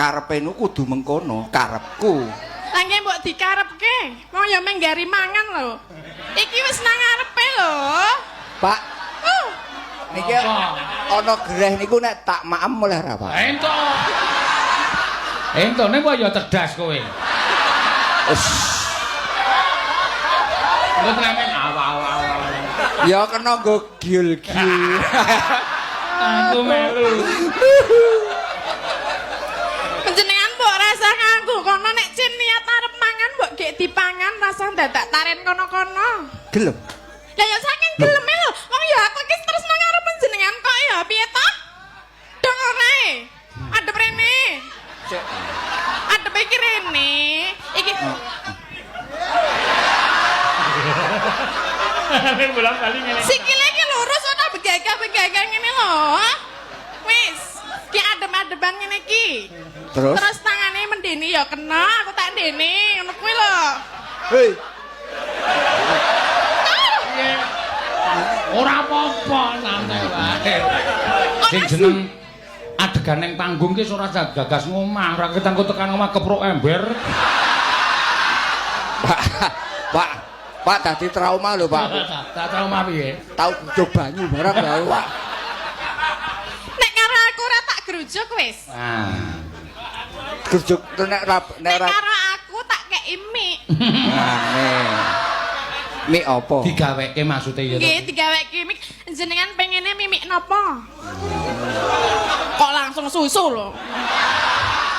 karepe nu kudu mengkono, karepku. Lah nggih mbok dikarepke. Wong ya menggari mangan lho. Iki wis nang ngarepe lho. Pak. Niki ana greh niku nek tak maem oleh ra, Pak? Entuk. Entone kok ya cerdas kowe. Lu tremen awal-awal. Ya kena nggo giul-giul. Aku melu. Panjenengan mbok rasa nganggo kono nek cin niat arep mangan mbok gek dipangan rasa dadak taren kono-kono. Gelem. Lah ya saking geleme lho. Wong ya aku iki terus nang arep panjenengan kok ya piye to? Dong ora. Adep rene. Adep iki rene. Iki Bolak-balik ngene. sikile iki lurus ora begagah-begagah ngene lho. Wis, ki adem-adeban ngene iki. Terus Tangane mendeni ya kena, aku tak ndene, ngono kuwi lho. hei, Ora apa-apa, santai wae. Sing jeneng adegan ning panggung ki ora gagas ngomah, ora ketangku tekan omah kepruk ember. Pak dadi trauma lho, Pak. Tak trauma piye? Tau bujuk banyu barang lho, Pak. Nek karo aku ora tak grujuk wis. Ah. Gerjuk nek Nek karo aku tak kei mie. Mie apa? Digaweke maksude ya. Nggih, digaweke mie. Jenengan pengene mimik napa? Kok langsung susu lho.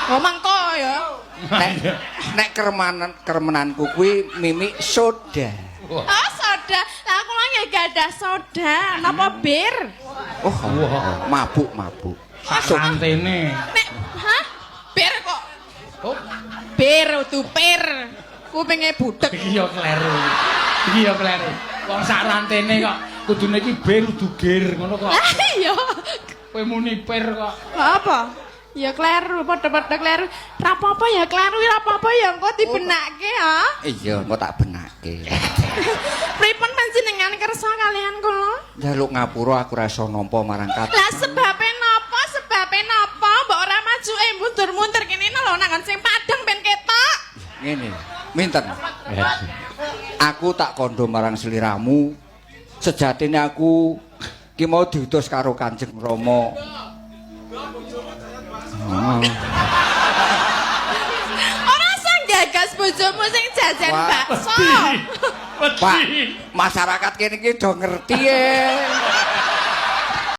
Oh mangko ya. Nek kermenanku kuwi mimik soda. Oh soda. Lah kula ya gadah soda. Napa bir? Oh, mabuk. Santene. Nek hah? Bir kok. Oh, Bir udu pir. Kupinge budek. iki ya kleru. Iki ya kleru. Wong sak rantene kok kudune iki bir udu gir ngono kok. Lah iya. Kowe muni pir kok. Apa? Ya kleru, padha-padha kleru. Ra apa-apa ya kleru, ra apa-apa ya engko dibenakke ya. Iya, engko tak benake. Pripun panjenengan kersa kalian kula? Njaluk ngapura aku ra iso nampa marang kat. Lah sebabe napa? Sebabe napa? Mbok ora majuke mundur-mundur kene lho nang sing padang ben ketok. Ngene, minten. Aku tak kandha marang sliramu. Sejatine aku ki mau diutus karo Kanjeng Rama. Ora sang gagas bojomu sing jajan bakso. Pak, masyarakat kene iki do ngerti